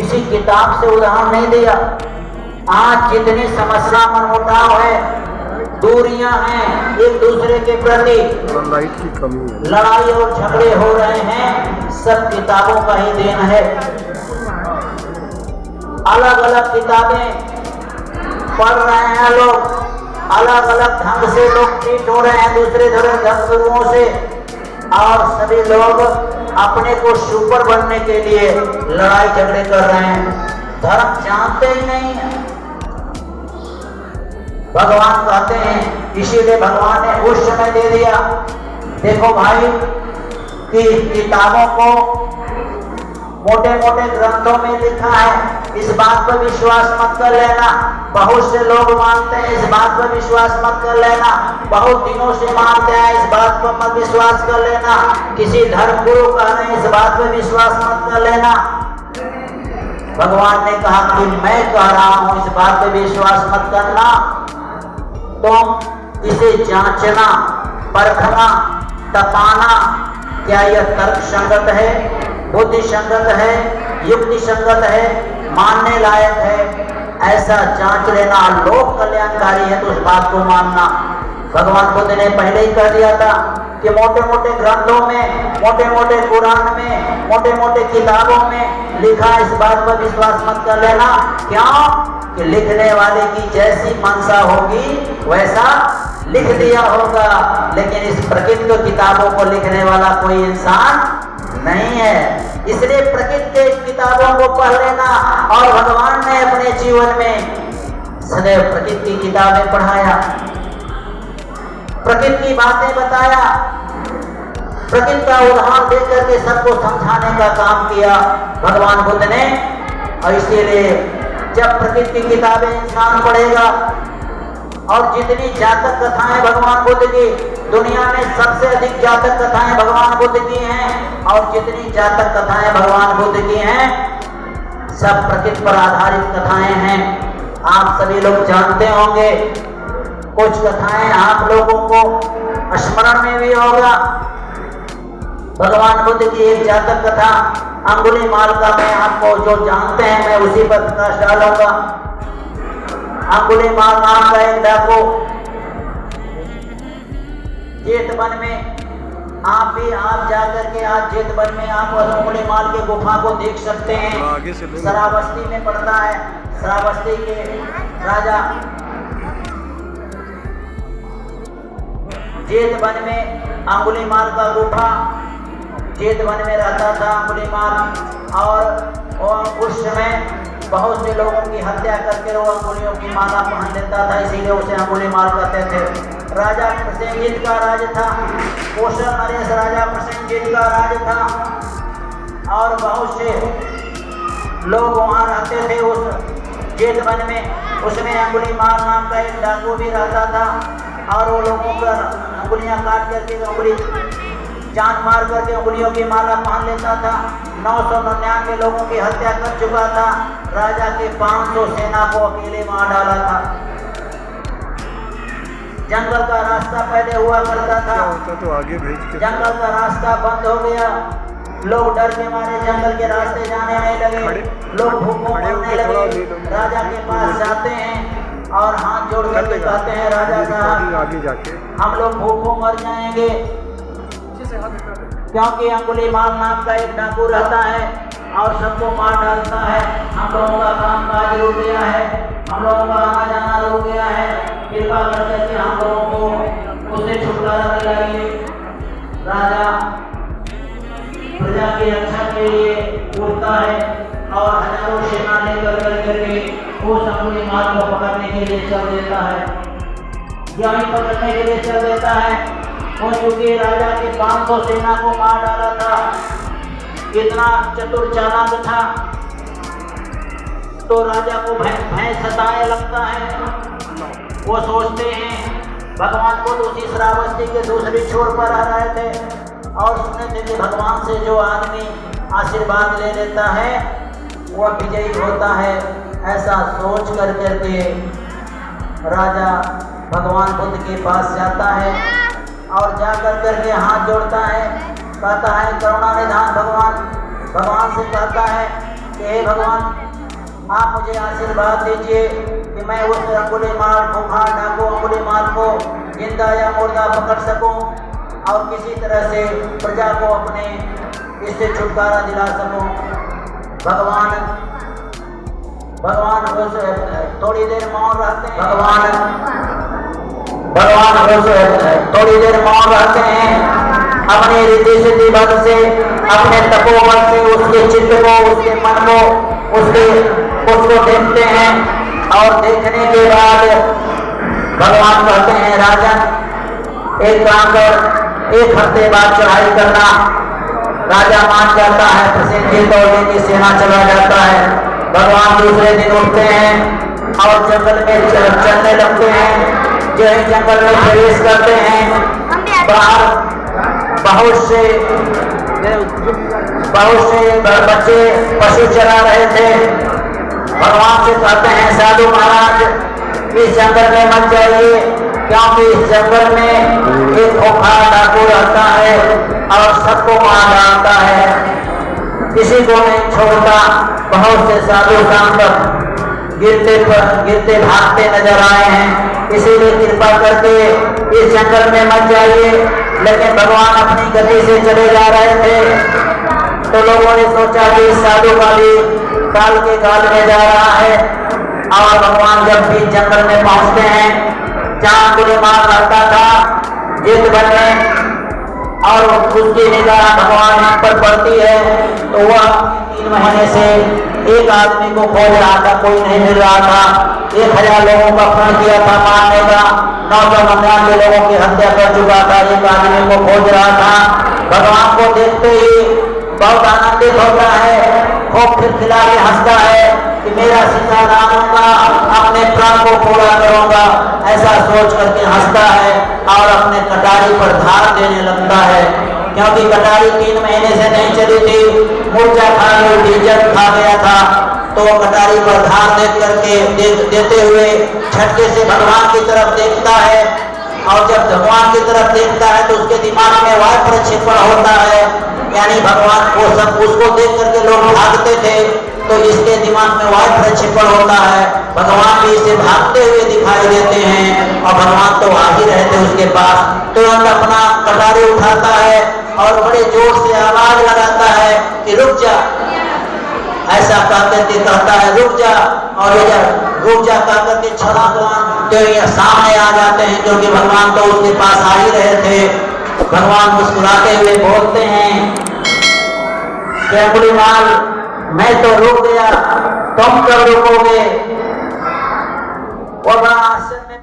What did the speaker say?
किसी किताब से उदाहरण नहीं दिया। आज जितनी समस्या मनमुटाव है, दूरियां हैं एक दूसरे के प्रति, लाइट की कमी है, लड़ाई और झगड़े हो रहे हैं, सब किताबों का ही देन है। अलग अलग किताबें पढ़ रहे हैं लोग, अलग अलग ढंग से लोग ट्रीट हो रहे हैं दूसरे धर्मगुरुओं से, और सभी लोग अपने को सुपर बनने के लिए लड़ाई झगड़े कर रहे हैं, धर्म जानते ही नहीं है। भगवान कहते हैं, इसीलिए भगवान ने उस समय दे दिया। देखो भाई कि किताबों को मोटे मोटे ग्रंथों में लिखा है, इस बात पर विश्वास मत कर लेना। बहुत से लोग मानते हैं, इस बात पर विश्वास मत कर लेना। बहुत दिनों से मानते हैं, इस बात पर मत विश्वास कर लेना। किसी धर्म गुरु कह रहे हैं, इस बात पर विश्वास मत कर लेना। भगवान ने कहा कि मैं कह रहा हूं, इस बात पर विश्वास मत करना। तुम इसे जांचना, परखना, तपाना, क्या यह तर्क संगत है, बुद्धि संगत है, युक्ति संगत है, मानने लायक है, ऐसा जांच लेना। लोक कल्याणकारी है तो उस बात को मानना। भगवान बुद्ध ने पहले ही कह दिया था कि मोटे मोटे ग्रंथों में, मोटे मोटे कुरान में, मोटे मोटे किताबों में लिखा, इस बात पर विश्वास मत कर लेना। क्यों? कि लिखने वाले की जैसी मनसा होगी वैसा लिख दिया होगा, लेकिन इस प्रकृति किताबों को लिखने वाला कोई इंसान नहीं है। इसलिए प्रकृति के किताबों को पढ़ लेना। और भगवान ने अपने जीवन में सदैव प्रकृति की किताबें पढ़ाया, प्रकृति की बातें बताया, प्रकृति का उदाहरण देकर के सबको समझाने का काम किया भगवान बुद्ध ने। और इसीलिए जब प्रकृति की किताबें इंसान पढ़ेगा, और जितनी जातक कथाएं भगवान बुद्ध की, दुनिया में सबसे अधिक जातक कथाएं भगवान बुद्ध की हैं, और जितनी जातक कथाएं भगवान बुद्ध की हैं सब प्रकृति पर आधारित कथाएं हैं। आप सभी लोग जानते होंगे, कुछ कथाएं आप लोगों को स्मरण में भी होगा। भगवान बुद्ध की एक जातक कथा अंगुलीमाल का, मैं आपको जो जानते हैं मैं उसी पर प्रकाश डालूंगा। अंगुलीमाल नाम का एक डाकू जेतवन में, आप जाकर के आज जेतवन में आप अंगुलीमाल के गुफा को देख सकते हैं। श्रावस्ती में पड़ता है। श्रावस्ती के राजा जेतवन में अंगुलीमाल का गुफा, जेतवन में रहता था अंगुलीमाल। और उस समय बहुत से लोगों की हत्या करके वो अंगुलियों की माला पहन लेता था, इसीलिए उसे अंगुलीमाल कहते थे। राजा प्रसेनजीत का राज था, कौशल नरेश राजा प्रसेनजीत का राज था, और बहुत से लोग वहाँ रहते थे उस जेतवन में। उसमें अंगुलीमाल नाम का एक डाकू भी रहता था, और वो लोगों पर अंगुलियां काट करके, अंगुली जान मार करके अंगुलियों की माला पहन लेता था। 999 लोगों की हत्या कर चुका था। राजा के 500 सेना को अकेले मार डाला था। जंगल का रास्ता पहले हुआ करता था, तो आगे भेज के जंगल का रास्ता बंद हो गया। लोग डर के मारे जंगल के रास्ते जाने नहीं लगे, लोग भूखों मरने लगे। राजा के पास जाते हैं और हाथ जोड़ करके कहते हैं, राजा साहब आगे जाके हम लोग भूखों मर जाएंगे, क्योंकि अंगुलीमाल नाम का एक डाकू रहता है और सबको मार डालता है। हम लोगों का काम काज रुक गया है, हम लोगों का आना जाना रुक गया है, कृपा करके हम लोगों को उससे छुटकारा दिलाइए। राजा प्रजा की रक्षा के लिए उठता है और हजारों सेना लेकर करके उस अंगुलीमाल को पकड़ने के लिए चल देता है। यहीं पकड़ने के लिए चल देता है। हो चुके राजा के 500 सेना को मार डाला था। इतना चतुर चालाक था, तो राजा को भय सताने लगता है। वो सोचते हैं, भगवान को तो उसी श्रावस्ती के दूसरे छोर पर आ रहे थे और सुने थे कि भगवान से जो आदमी आशीर्वाद ले लेता है वह विजयी होता है। ऐसा सोच कर करके राजा भगवान बुद्ध के पास जाता है और जाकर करके हाथ जोड़ता है, कहता है करुणा निधान भगवान से कहता है कि हे भगवान, आप मुझे आशीर्वाद दीजिए कि मैं उस अंगुलीमाल खूंखार डाकू अंगुलीमाल को जिंदा या मुर्दा पकड़ सकूं और किसी तरह से प्रजा को अपने इससे छुटकारा दिला सकूं। भगवान उस थोड़ी देर मौन रहते हैं। भगवान उस थोड़ी देर मौन रहते हैं, अपने रिद्धि सिद्धि बल से, अपने तपोबल से उसके चित्त को, उसके मन को, उसको देखते हैं। और देखने के बाद भगवान कहते हैं, राजन एक काम कर, 1 हफ्ते बाद चढ़ाई करना। राजा मान जाता है, प्रसेनजीत और लेके सेना चला जाता है। भगवान दूसरे दिन उठते हैं और जंगल में चलने लगते हैं। जो है जंगल में प्रवेश करते हैं, बाहर बहुत से बच्चे पशु चरा रहे थे। भगवान से कहते हैं, साधु महाराज इस जंगल में मत जाइए, क्योंकि इस जंगल में एक खूंखार डाकू रहता है और सबको मार डालता है, किसी को नहीं छोड़ता। बहुत से साधु शाम तक गिरते भागते नजर आए हैं, इसीलिए कृपा करके इस जंगल में मत जाइए। लेकिन भगवान अपनी गति से चले जा रहे थे, तो लोगों ने सोचा कि इस साधु का भी काल के गाल में जा रहा है। और भगवान जब भी जंगल में पहुंचते हैं, जहां अंगुलीमाल रहता था जिद बने, और उसकी निगाह भगवान पर पड़ती है, तो वह 3 महीने से एक आदमी को खोज रहा था, कोई नहीं मिल रहा था। 1000 लोगों का प्रण किया था मारने का, 999 लोगों की हत्या कर चुका था, एक आदमी को खोज रहा था। भगवान को देखते ही बहुत आनंदित होता है, खूब खिलखिला के हंसता है कि मेरा सीता रामूंगा, अपने प्राण को पूरा करूंगा, ऐसा सोच करके हंसता है और अपने कटारी पर धार देने लगता है। क्योंकि कटारी 3 महीने से नहीं चली थी, मूर्छा खा गई, इज्जत खा गया था, तो वो कटारी पर धार देते हुए झटके से भगवान की तरफ देखता है। और जब भगवान की तरफ देखता है तो उसके दिमाग में वायु प्रक्षेपण होता है, यानी भगवान को सब उसको देख करके लोग भागते थे, तो इसके दिमाग में वायु प्रक्षेपण होता है। भगवान भी इसे भागते हुए दिखाई देते हैं और भगवान तो आ ही रहते उसके पास। तुरंत अपना कटारी उठाता है और बड़े जोर से आवाज लगाता है कि रुक जा, ऐसा कहते कहता है रुक जा, और रुक जा कह करके 6 भगवान जो ये सामने आ जाते हैं, क्योंकि भगवान तो उसके पास आ ही रहे थे। भगवान मुस्कुराते हुए बोलते हैं कि अंगुलीमाल, मैं तो रुक गया, तुम कब रुकोगे? वो बड़ा आश्चर्य में